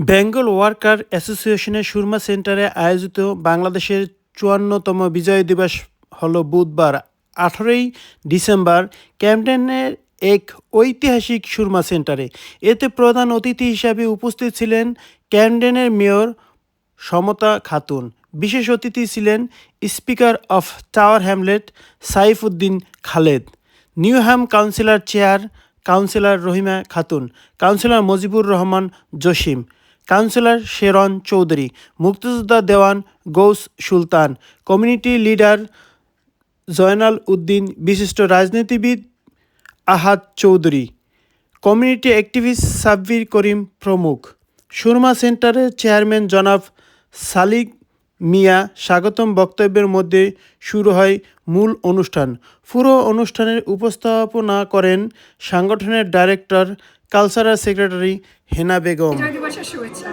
Bengal worker অ্যাসোসিয়েশনের সুরমা সেন্টারে আয়োজিত বাংলাদেশের ৫৪তম বিজয় দিবস হলো বুধবার ১৮ই ডিসেম্বর ক্যাম্পডেনের এক ঐতিহাসিক সুরমা সেন্টারে। এতে প্রধান অতিথি হিসাবে উপস্থিত ছিলেন ক্যামডেনের মেয়র সমতা খাতুন। বিশেষ অতিথি ছিলেন speaker of Tower Hamlet Saifuddin Khaled, Newham councillor chair councillor Rahima Khatun, councillor Mojibur Rahman Jasim, councillor Sharon Chowdhury, মুক্তিযোদ্ধা দেওয়ান গৌস সুলতান, কমিউনিটি লিডার জয়নাল উদ্দিন, বিশিষ্ট রাজনীতিবিদ আহাদ চৌধুরী, কমিউনিটি অ্যাক্টিভিস্ট সাব্বির করিম প্রমুখ। সুরমা সেন্টারের চেয়ারম্যান জনাব সালিক মিয়া স্বাগতম বক্তব্যের মধ্যে শুরু হয় মূল অনুষ্ঠান। পুরো অনুষ্ঠানের উপস্থাপনা করেন সংগঠনের ডাইরেক্টর কালচারাল সেক্রেটারি হেনা বেগম। বিজয় দিবসের শুভেচ্ছা।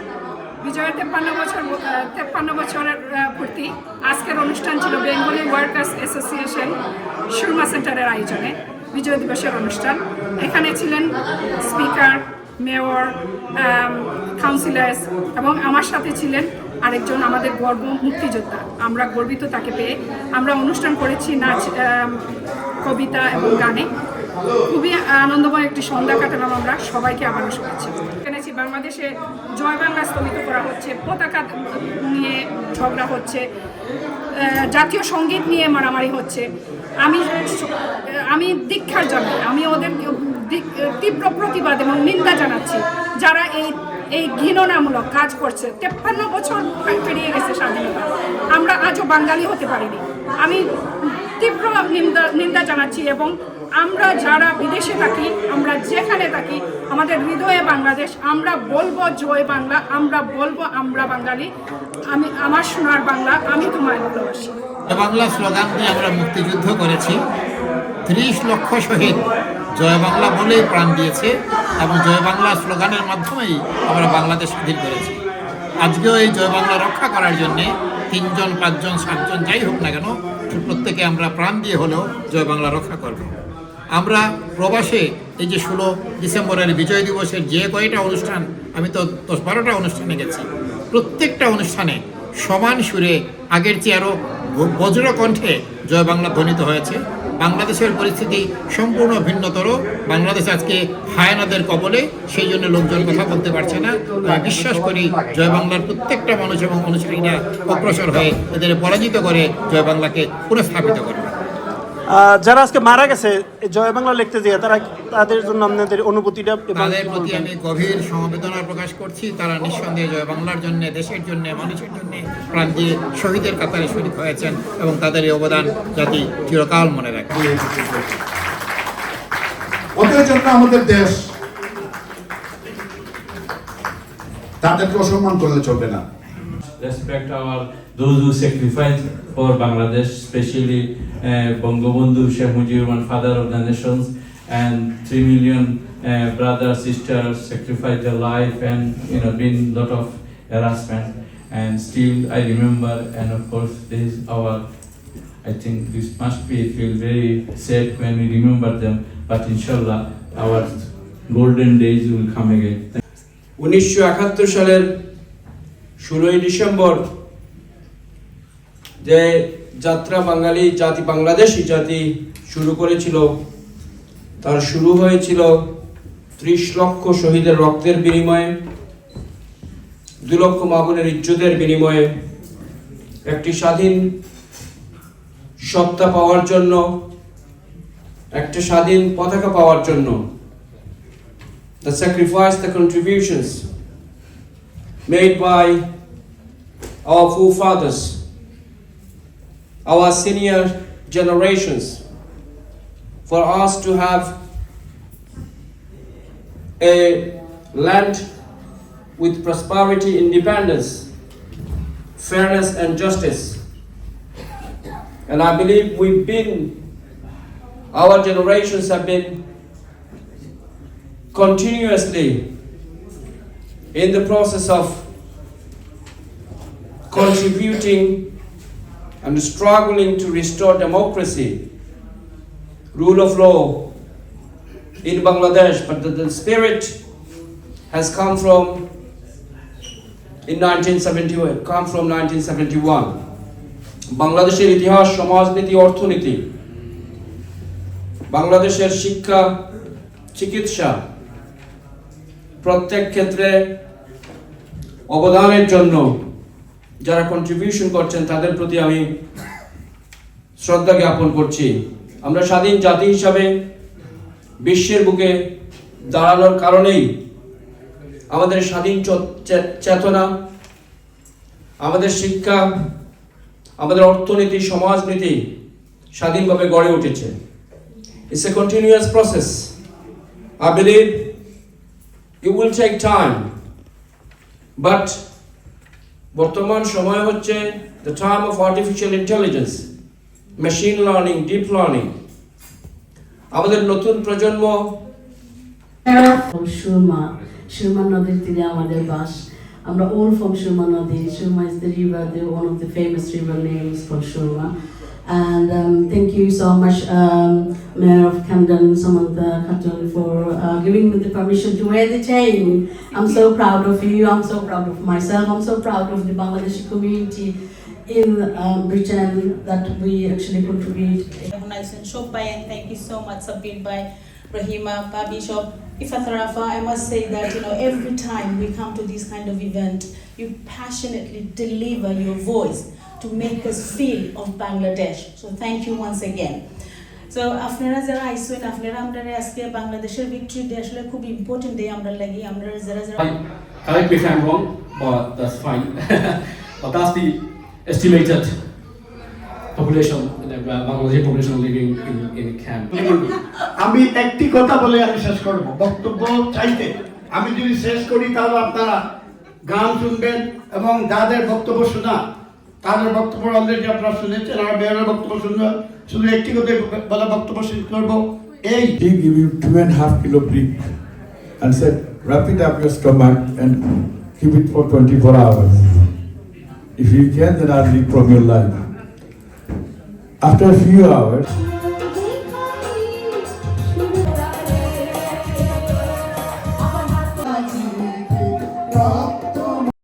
বিজয়ের 53 বছরের পূর্তি আজকের অনুষ্ঠান ছিল বেঙ্গলি ওয়ার্কার্স অ্যাসোসিয়েশন সুরমা সেন্টারের আয়োজনে বিজয় দিবসের অনুষ্ঠান। এখানে ছিলেন স্পিকার, মেয়র, কাউন্সিলার্স এবং আমার সাথে ছিলেন আরেকজন আমাদের গর্ব মুক্তিযোদ্ধা। আমরা গর্বিত তাকে পেয়ে। আমরা অনুষ্ঠান করেছি নাচ, কবিতা এবং গানে। খুবই আনন্দময় একটি সন্ধ্যা কাটালাম আমরা। সবাইকে আবারও শুভেচ্ছা। জেনেছি বাংলাদেশে জয় বাংলা স্থগিত করা হচ্ছে, পতাকা নিয়ে ঝগড়া হচ্ছে, জাতীয় সঙ্গীত নিয়ে মারামারি হচ্ছে। আমি ধিক্কার জানাই, আমি ওদের তীব্র প্রতিবাদ এবং নিন্দা জানাচ্ছি যারা এই ঘৃণামূলক কাজ করছে। 53 বছর পেরিয়ে গেছে স্বাধীনতা, আমরা আজও বাঙালি হতে পারিনি। আমি তীব্র নিন্দা জানাচ্ছি এবং আমরা যারা বিদেশে থাকি, আমরা যেখানে থাকি, আমাদের হৃদয়ে বাংলাদেশ। আমরা বলবো জয় বাংলা, আমরা বলবো আমরা বাঙালি, আমার সোনার বাংলা, আমি তোমায় ভালোবাসি। বাংলা স্লোগান দিয়ে আমরা মুক্তিযুদ্ধ করেছি। ৩০ লক্ষ শহীদ জয় বাংলা বলেই প্রাণ দিয়েছে এবং জয় বাংলা স্লোগানের মাধ্যমেই আমরা বাংলাদেশ স্বাধীন করেছি। আজকেও এই জয় বাংলা রক্ষা করার জন্যে ৩জন, ৫জন, ৭জন যাই হোক না কেন, প্রত্যেকে আমরা প্রাণ দিয়ে হলেও জয় বাংলা রক্ষা করব। আমরা প্রবাসে এই যে ১৬ ডিসেম্বরের বিজয় দিবসের যে কয়টা অনুষ্ঠান, আমি তো ১০-১২টা অনুষ্ঠানে গেছি, প্রত্যেকটা অনুষ্ঠানে সমান সুরে আগের চেয়ে আরও বজ্রকণ্ঠে জয় বাংলা ধ্বনিত হয়েছে। বাংলাদেশের পরিস্থিতি সম্পূর্ণ ভিন্নতর। বাংলাদেশ আজকে হায়নাদের কবলে, সেই জন্য লোকজন কথা বলতে পারছে না। আমি বিশ্বাস করি জয় বাংলার প্রত্যেকটা মানুষ এবং অনুসারীরা অগ্রসর হয়ে এদের পরাজিত করে জয় বাংলাকে পুনঃস্থাপিত করবে। যারা আজকে মারা গেছে জয় বাংলা লিখতে যেয়ে, তাদের জন্য আপনাদের অনুভূতিটা? তাদের প্রতি আমি গভীর সমবেদনা প্রকাশ করছি। তারা নিঃসন্দেহে জয় বাংলার জন্য, দেশের জন্য, মানুষের জন্য প্রাণ দিয়ে শহীদের কাতারে শরীক হয়েছেন এবং তাদের এই অবদান জাতি চিরকাল মনে রাখে। ওদের জন্য আমাদের দেশ, তাদেরকে অসম্মান করলে চলবে না। Respect those who sacrificed for Bangladesh, especially Bangabandhu Sheikh Mujibur Rahman, father of the nations, and 3 million brothers, sisters sacrificed their life and been lot of harassment. And still I remember, and of course this is I think this must be feel very sad when we remember them. But inshallah, our golden days will come again. 1971 সালের 16ই December যে যাত্রা বাঙালি জাতি, বাংলাদেশি জাতি শুরু করেছিল, তার শুরু হয়েছিল 30 লক্ষ শহীদের রক্তের বিনিময়ে, 2 লক্ষ মা-বোনের ইজ্জতের বিনিময়ে, একটি স্বাধীন সত্তা পাওয়ার জন্য, একটা স্বাধীন পতাকা পাওয়ার জন্য। The sacrifice, the contributions made by our forefathers, our senior generations, for us to have a land with prosperity, independence, fairness and justice. And I believe our generations have been continuously in the process of contributing and struggling to restore democracy, rule of law in Bangladesh. But the spirit has come from in 1971, come from 1971. বাংলাদেশের ইতিহাস, সমাজনীতি, অর্থনীতি, বাংলাদেশের শিক্ষা, চিকিৎসা প্রত্যেক ক্ষেত্রে অবদানের জন্য যারা কন্ট্রিবিউশন করছেন তাদের প্রতি আমি শ্রদ্ধা জ্ঞাপন করছি। আমরা স্বাধীন জাতি হিসাবে বিশ্বের বুকে দাঁড়ানোর কারণেই আমাদের স্বাধীন চেতনা, আমাদের শিক্ষা, আমাদের অর্থনীতি, সমাজনীতি স্বাধীনভাবে গড়ে উঠেছে। It's a continuous process. I believe it will take time, but বর্তমান সময় হচ্ছে the time of artificial intelligence, machine learning, deep learning. আমাদের নতুন প্রজন্ম Shurma নদীর তীরে আমাদের বাস। আমরা all from Shurma নদী। Shurma is the river, one of the famous river names called Shurma. And thank you so much, Mayor of Camden, Samantha Khatun, for giving me the permission to wear the chain. I'm so proud of you. I'm so proud of myself. I'm so proud of the Bangladeshi community in Britain that we actually contribute. Organization Shopbai, and thank you so much, Sabir Bhai, Rahima, Pa Bishop, Ifat Rafa. I must say that every time we come to this kind of event, you passionately deliver your voice to make us feel of Bangladesh. So thank you once again. So আপনারা যারা আইসেন, আপনারা আমরা আজকে বাংলাদেশের victory day আসলে খুব important day আমরা লাগি। আমরা যারা Correct me if I'm wrong, but that's fine. But that's the estimated population, the Bangladeshi population living in camp. আমি একটি কথা বলে আমি শেষ করব। বক্তব্য চাইতে আমি যদি শেষ করি তাহলে আপনারা গান শুনবেন এবং যাদের বক্তব্য শোনা তাদের বক্তব্য অলরেডি আপনারা শুনেছেন। আর মেয়রের বক্তব্য শুনবেন, শুধু একটি কথা বলে বক্তব্য শেষ করবো। এই He give you 2.5 kilo brick and said, wrap it up your stomach and keep it for 24 hours. If you can, then I'll leave from your life. After a few hours,